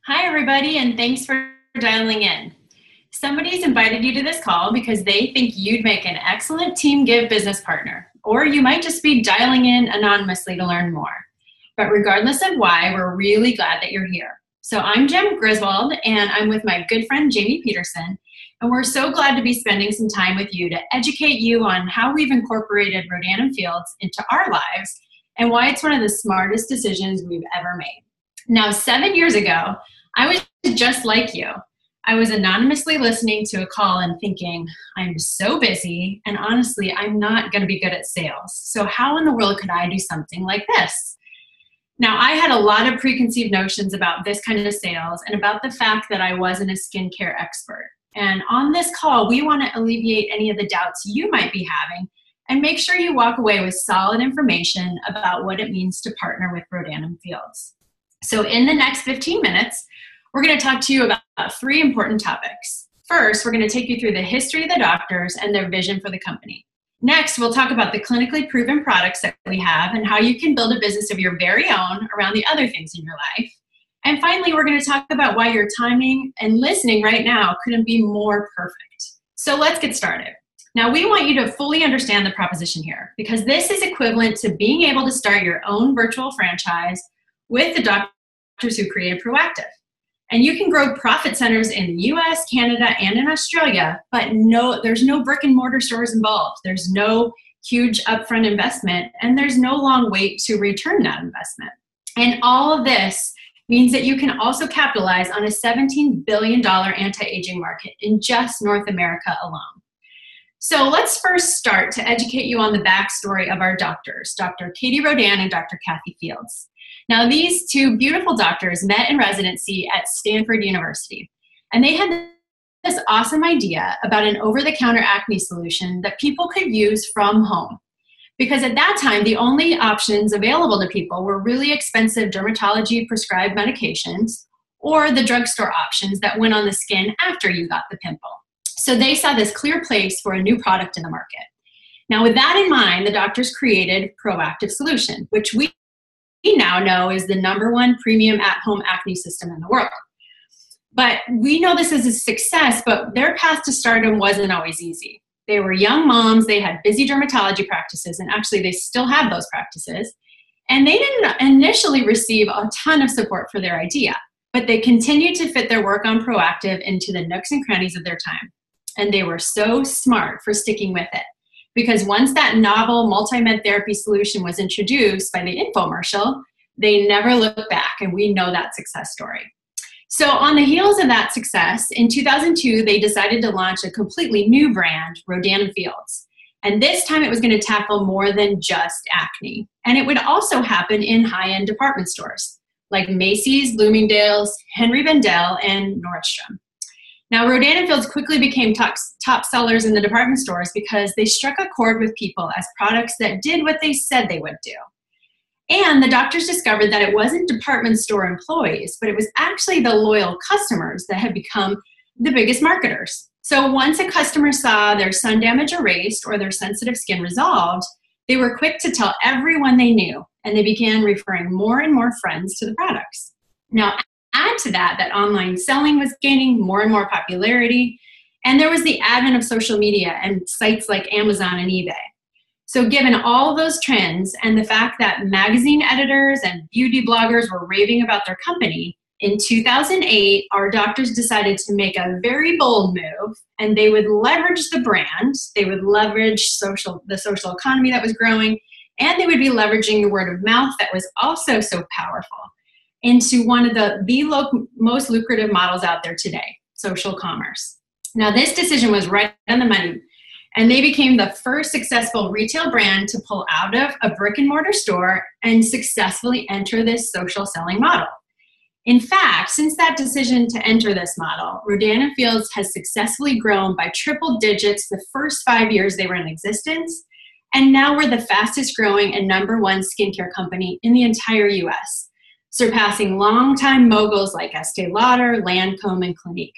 Hi, everybody, and thanks for dialing in. Somebody's invited you to this call because they think you'd make an excellent Team Give business partner, or you might just be dialing in anonymously to learn more. But regardless of why, we're really glad that you're here. So I'm Jen Griswold, and I'm with my good friend Jamie Petersen, and we're so glad to be spending some time with you to educate you on how we've incorporated Rodan & Fields into our lives and why it's one of the smartest decisions we've ever made. Now, 7 years ago, I was just like you. I was anonymously listening to a call and thinking, I'm so busy, and honestly, I'm not going to be good at sales. So how in the world could I do something like this? Now, I had a lot of preconceived notions about this kind of sales and about the fact that I wasn't a skincare expert. And on this call, we want to alleviate any of the doubts you might be having and make sure you walk away with solid information about what it means to partner with Rodan & Fields. So in the next 15 minutes, we're going to talk to you about three important topics. First, we're going to take you through the history of the doctors and their vision for the company. Next, we'll talk about the clinically proven products that we have and how you can build a business of your very own around the other things in your life. And finally, we're going to talk about why your timing and listening right now couldn't be more perfect. So let's get started. Now, we want you to fully understand the proposition here because this is equivalent to being able to start your own virtual franchise with the doctors who created Proactive. And you can grow profit centers in the US, Canada, and in Australia, but there's no brick and mortar stores involved. There's no huge upfront investment, and there's no long wait to return that investment. And all of this means that you can also capitalize on a $17 billion anti-aging market in just North America alone. So let's first start to educate you on the backstory of our doctors, Dr. Katie Rodan and Dr. Kathy Fields. Now, these two beautiful doctors met in residency at Stanford University, and they had this awesome idea about an over-the-counter acne solution that people could use from home. Because at that time, the only options available to people were really expensive dermatology-prescribed medications or the drugstore options that went on the skin after you got the pimple. So they saw this clear place for a new product in the market. Now, with that in mind, the doctors created Proactive Solution, which we now know is the #1 premium at-home acne system in the world. But we know this is a success, but their path to stardom wasn't always easy. They were young moms, they had busy dermatology practices, and actually they still have those practices. And they didn't initially receive a ton of support for their idea, but they continued to fit their work on Proactive into the nooks and crannies of their time. And they were so smart for sticking with it. Because once that novel multi-med therapy solution was introduced by the infomercial, they never looked back, and we know that success story. So on the heels of that success, in 2002, they decided to launch a completely new brand, Rodan & Fields. And this time it was going to tackle more than just acne. And it would also happen in high-end department stores, like Macy's, Bloomingdale's, Henry Bendel, and Nordstrom. Now, Rodan & Fields quickly became top sellers in the department stores because they struck a chord with people as products that did what they said they would do. And the doctors discovered that it wasn't department store employees, but it was actually the loyal customers that had become the biggest marketers. So once a customer saw their sun damage erased or their sensitive skin resolved, they were quick to tell everyone they knew, and they began referring more and more friends to the products. Now, add to that online selling was gaining more and more popularity, and there was the advent of social media and sites like Amazon and eBay. So given all those trends and the fact that magazine editors and beauty bloggers were raving about their company, in 2008, our doctors decided to make a very bold move, and they would leverage the brand, they would leverage the social economy that was growing, and they would be leveraging the word of mouth that was also so powerful into one of the most lucrative models out there today, social commerce. Now, this decision was right on the money, and they became the first successful retail brand to pull out of a brick and mortar store and successfully enter this social selling model. In fact, since that decision to enter this model, Rodan & Fields has successfully grown by triple digits the first 5 years they were in existence, and now we're the fastest growing and #1 skincare company in the entire US, surpassing longtime moguls like Estee Lauder, Lancome, and Clinique.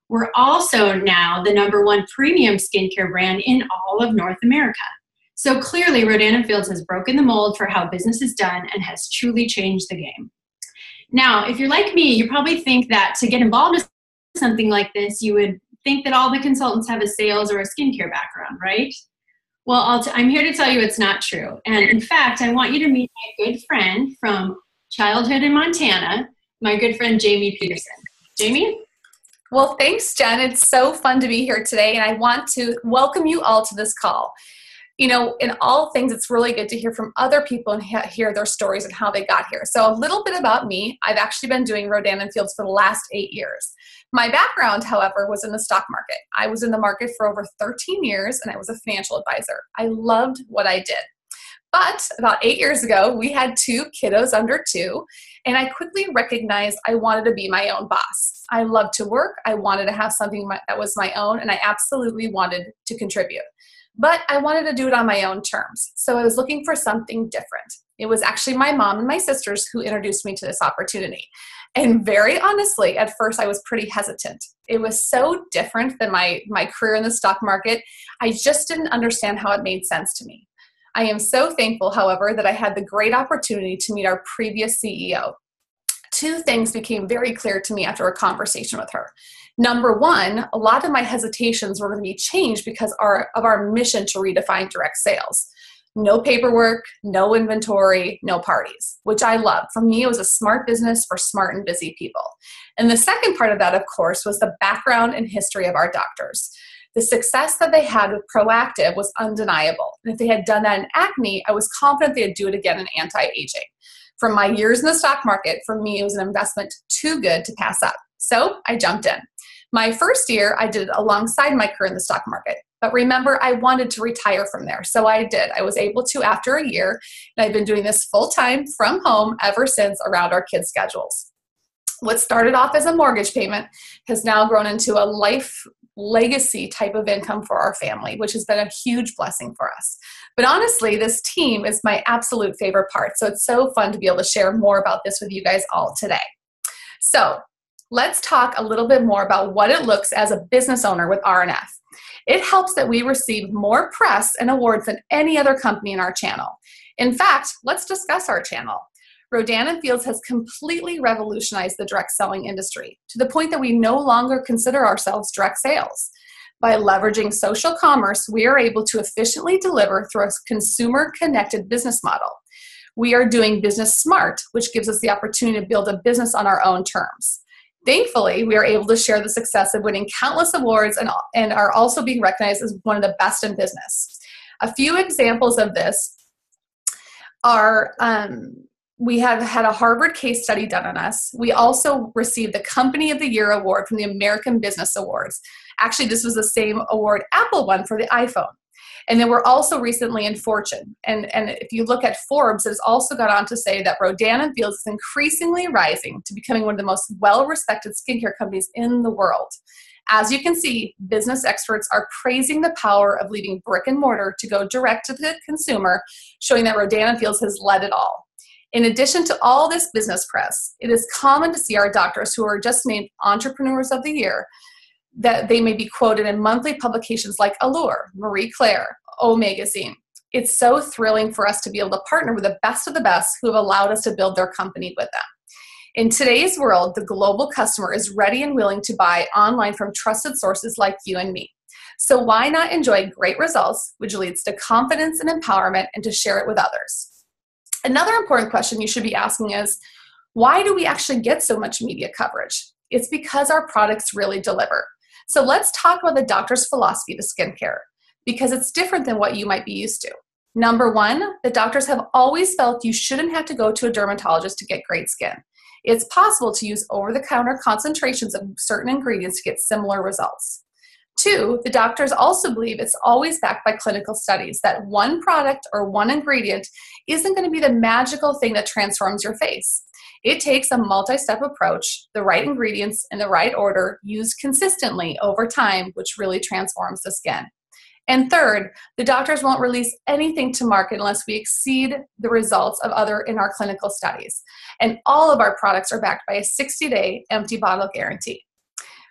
We're also now the #1 premium skincare brand in all of North America. So clearly, Rodan & Fields has broken the mold for how business is done and has truly changed the game. Now, if you're like me, you probably think that to get involved in something like this, you would think that all the consultants have a sales or a skincare background, right? Well, I'm here to tell you it's not true. And in fact, I want you to meet my good friend from childhood in Montana, my good friend, Jamie Petersen. Jamie? Well, thanks, Jen. It's so fun to be here today, and I want to welcome you all to this call. You know, in all things, it's really good to hear from other people and hear their stories and how they got here. So a little bit about me. I've actually been doing Rodan & Fields for the last 8 years. My background, however, was in the stock market. I was in the market for over 13 years, and I was a financial advisor. I loved what I did. But about 8 years ago, we had 2 kiddos under 2, and I quickly recognized I wanted to be my own boss. I loved to work. I wanted to have something that was my own, and I absolutely wanted to contribute. But I wanted to do it on my own terms. So I was looking for something different. It was actually my mom and my sisters who introduced me to this opportunity. And very honestly, at first I was pretty hesitant. It was so different than my career in the stock market. I just didn't understand how it made sense to me. I am so thankful, however, that I had the great opportunity to meet our previous CEO. 2 things became very clear to me after a conversation with her. Number one, a lot of my hesitations were going to be changed because of our mission to redefine direct sales. No paperwork, no inventory, no parties, which I love. For me, it was a smart business for smart and busy people. And the second part of that, of course, was the background and history of our doctors. The success that they had with Proactive was undeniable. And if they had done that in acne, I was confident they'd do it again in anti-aging. From my years in the stock market, for me, it was an investment too good to pass up. So I jumped in. My first year, I did it alongside my career in the stock market. But remember, I wanted to retire from there. So I did. I was able to after a year, and I've been doing this full-time from home ever since around our kids' schedules. What started off as a mortgage payment has now grown into a life legacy type of income for our family, which has been a huge blessing for us. But honestly, this team is my absolute favorite part. So it's so fun to be able to share more about this with you guys all today. So let's talk a little bit more about what it looks as a business owner with R&F. It helps that we receive more press and awards than any other company in our channel. In fact, let's discuss our channel. Rodan & Fields has completely revolutionized the direct selling industry to the point that we no longer consider ourselves direct sales. By leveraging social commerce, we are able to efficiently deliver through a consumer-connected business model. We are doing business smart, which gives us the opportunity to build a business on our own terms. Thankfully, we are able to share the success of winning countless awards and are also being recognized as one of the best in business. A few examples of this are we have had a Harvard case study done on us. We also received the Company of the Year award from the American Business Awards. Actually, this was the same award Apple won for the iPhone. And then we're also recently in Fortune. And if you look at Forbes, it has also gone on to say that Rodan & Fields is increasingly rising to becoming one of the most well-respected skincare companies in the world. As you can see, business experts are praising the power of leaving brick and mortar to go direct to the consumer, showing that Rodan & Fields has led it all. In addition to all this business press, it is common to see our doctors who are just named Entrepreneurs of the Year, that they may be quoted in monthly publications like Allure, Marie Claire, O Magazine. It's so thrilling for us to be able to partner with the best of the best who have allowed us to build their company with them. In today's world, the global customer is ready and willing to buy online from trusted sources like you and me. So why not enjoy great results, which leads to confidence and empowerment, and to share it with others? Another important question you should be asking is, why do we actually get so much media coverage? It's because our products really deliver. So let's talk about the doctor's philosophy to skincare, because it's different than what you might be used to. Number one, the doctors have always felt you shouldn't have to go to a dermatologist to get great skin. It's possible to use over-the-counter concentrations of certain ingredients to get similar results. Two, the doctors also believe it's always backed by clinical studies, that one product or one ingredient isn't going to be the magical thing that transforms your face. It takes a multi-step approach, the right ingredients in the right order, used consistently over time, which really transforms the skin. And third, the doctors won't release anything to market unless we exceed the results of other in our clinical studies. And all of our products are backed by a 60-day empty bottle guarantee.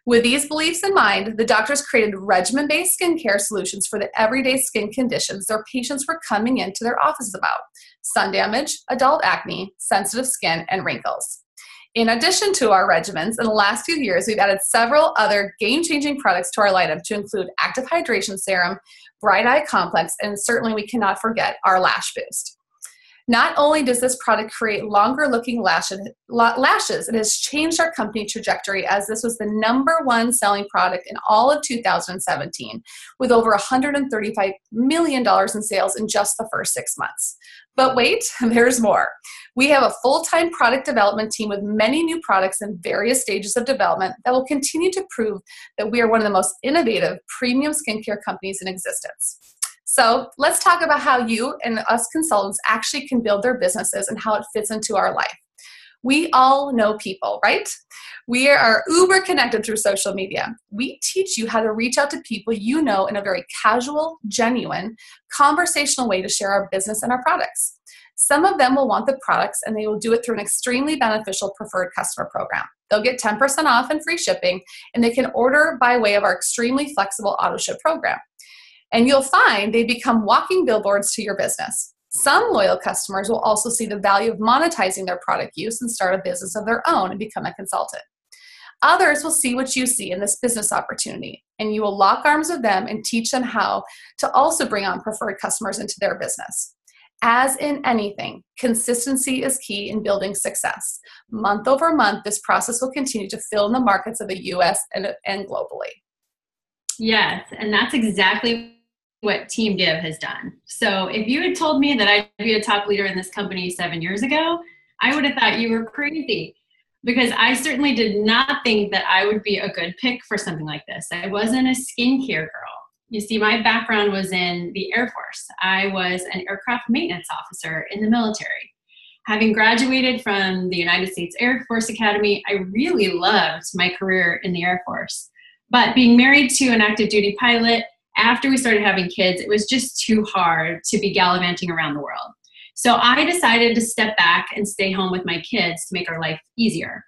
With these beliefs in mind, the doctors created regimen-based skincare solutions for the everyday skin conditions their patients were coming into their offices about: sun damage, adult acne, sensitive skin, and wrinkles. In addition to our regimens, in the last few years, we've added several other game-changing products to our lineup to include Active Hydration Serum, Bright Eye Complex, and certainly we cannot forget our Lash Boost. Not only does this product create longer-looking lashes, it has changed our company trajectory as this was the #1 selling product in all of 2017 with over $135 million in sales in just the first 6 months. But wait, there's more. We have a full-time product development team with many new products in various stages of development that will continue to prove that we are one of the most innovative premium skincare companies in existence. So let's talk about how you and us consultants actually can build their businesses and how it fits into our life. We all know people, right? We are uber connected through social media. We teach you how to reach out to people you know in a very casual, genuine, conversational way to share our business and our products. Some of them will want the products and they will do it through an extremely beneficial preferred customer program. They'll get 10% off and free shipping, and they can order by way of our extremely flexible auto ship program. And you'll find they become walking billboards to your business. Some loyal customers will also see the value of monetizing their product use and start a business of their own and become a consultant. Others will see what you see in this business opportunity, and you will lock arms with them and teach them how to also bring on preferred customers into their business. As in anything, consistency is key in building success. Month over month, this process will continue to fill in the markets of the US and globally. Yes, and that's exactly what Team Give has done. So if you had told me that I'd be a top leader in this company 7 years ago, I would have thought you were crazy, because I certainly did not think that I would be a good pick for something like this. I wasn't a skincare girl. You see, my background was in the Air Force. I was an aircraft maintenance officer in the military. Having graduated from the United States Air Force Academy, I really loved my career in the Air Force. But being married to an active duty pilot, after we started having kids, it was just too hard to be gallivanting around the world. So I decided to step back and stay home with my kids to make our life easier.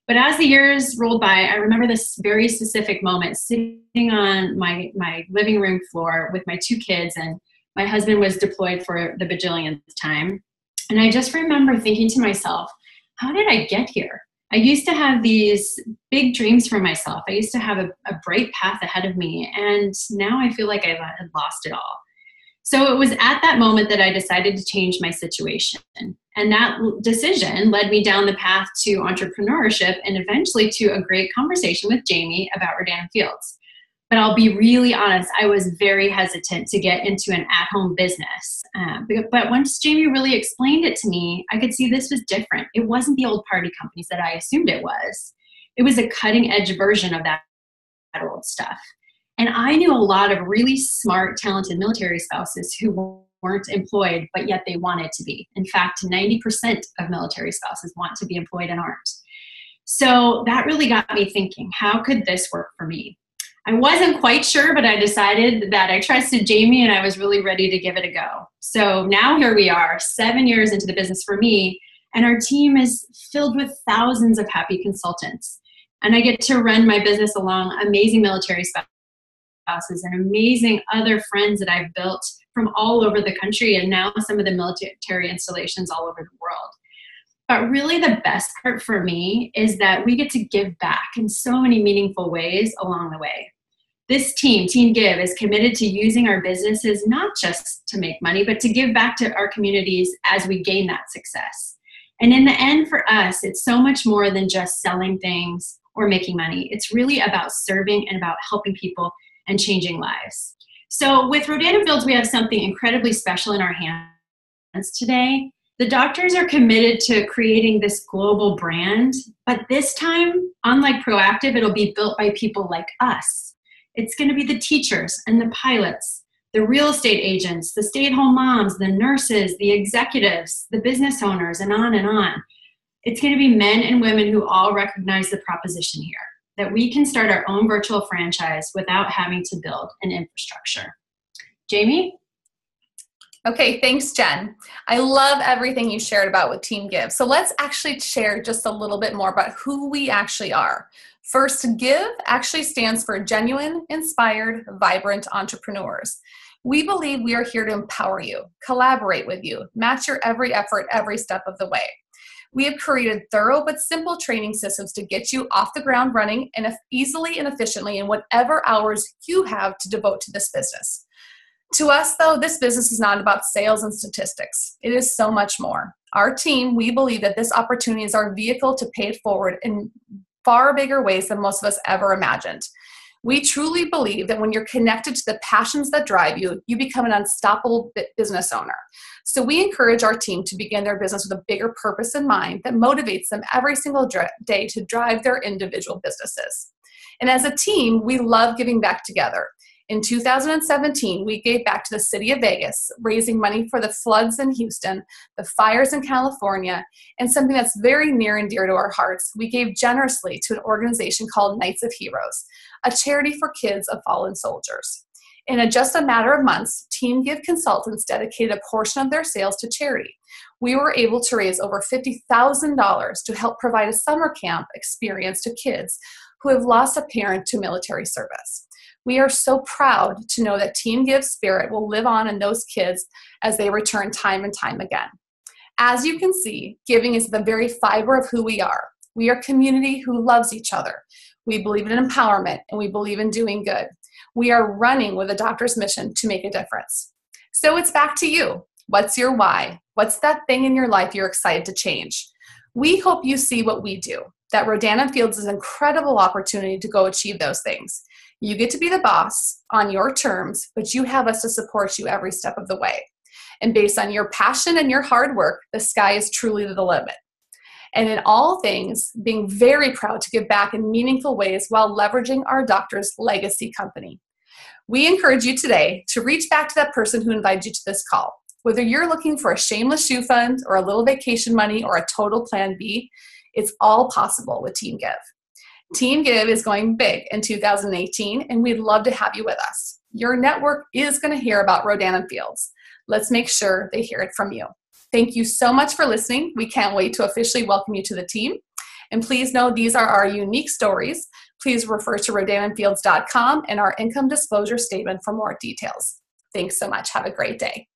But as the years rolled by, I remember this very specific moment sitting on my living room floor with my 2 kids, and my husband was deployed for the bajillionth time. And I just remember thinking to myself, how did I get here? I used to have these big dreams for myself. I used to have a bright path ahead of me, and now I feel like I had lost it all. So it was at that moment that I decided to change my situation. And that decision led me down the path to entrepreneurship and eventually to a great conversation with Jamie about Rodan Fields. But I'll be really honest, I was very hesitant to get into an at-home business. But once Jamie really explained it to me, I could see this was different. It wasn't the old party companies that I assumed it was. It was a cutting-edge version of that old stuff. And I knew a lot of really smart, talented military spouses who weren't employed, but yet they wanted to be. In fact, 90% of military spouses want to be employed and aren't. So that really got me thinking, how could this work for me? I wasn't quite sure, but I decided that I trusted Jamie and I was really ready to give it a go. So now here we are, 7 years into the business for me, and our team is filled with thousands of happy consultants. And I get to run my business along amazing military spouses and amazing other friends that I've built from all over the country, and now some of the military installations all over the world. But really the best part for me is that we get to give back in so many meaningful ways along the way. This team, Team Give, is committed to using our businesses not just to make money, but to give back to our communities as we gain that success. And in the end, for us, it's so much more than just selling things or making money. It's really about serving and about helping people and changing lives. So with Rodan Fields, we have something incredibly special in our hands today. The doctors are committed to creating this global brand, but this time, unlike Proactive, it'll be built by people like us. It's going to be the teachers and the pilots, the real estate agents, the stay-at-home moms, the nurses, the executives, the business owners, and on and on. It's going to be men and women who all recognize the proposition here, that we can start our own virtual franchise without having to build an infrastructure. Jamie? Okay, thanks, Jen. I love everything you shared about with Team Give. So let's actually share just a little bit more about who we actually are. First, Give actually stands for Genuine, Inspired, Vibrant Entrepreneurs. We believe we are here to empower you, collaborate with you, match your every effort every step of the way. We have created thorough but simple training systems to get you off the ground running and easily and efficiently in whatever hours you have to devote to this business. To us, though, this business is not about sales and statistics. It is so much more. Our team, we believe that this opportunity is our vehicle to pay it forward in far bigger ways than most of us ever imagined. We truly believe that when you're connected to the passions that drive you, you become an unstoppable business owner. So we encourage our team to begin their business with a bigger purpose in mind that motivates them every single day to drive their individual businesses. And as a team, we love giving back together. In 2017, we gave back to the city of Vegas, raising money for the floods in Houston, the fires in California, and something that's very near and dear to our hearts. We gave generously to an organization called Knights of Heroes, a charity for kids of fallen soldiers. In just a matter of months, Team Give consultants dedicated a portion of their sales to charity. We were able to raise over $50,000 to help provide a summer camp experience to kids who have lost a parent to military service. We are so proud to know that Team Give's spirit will live on in those kids as they return time and time again. As you can see, giving is the very fiber of who we are. We are a community who loves each other. We believe in empowerment, and we believe in doing good. We are running with a doctor's mission to make a difference. So it's back to you. What's your why? What's that thing in your life you're excited to change? We hope you see what we do, that Rodan & Fields is an incredible opportunity to go achieve those things. You get to be the boss on your terms, but you have us to support you every step of the way. And based on your passion and your hard work, the sky is truly the limit. And in all things, being very proud to give back in meaningful ways while leveraging our doctor's legacy company. We encourage you today to reach back to that person who invited you to this call. Whether you're looking for a shameless shoe fund or a little vacation money or a total plan B, it's all possible with Team Give. Team Give is going big in 2018, and we'd love to have you with us. Your network is going to hear about Rodan & Fields. Let's make sure they hear it from you. Thank you so much for listening. We can't wait to officially welcome you to the team. And please know these are our unique stories. Please refer to rodanandfields.com and our income disclosure statement for more details. Thanks so much. Have a great day.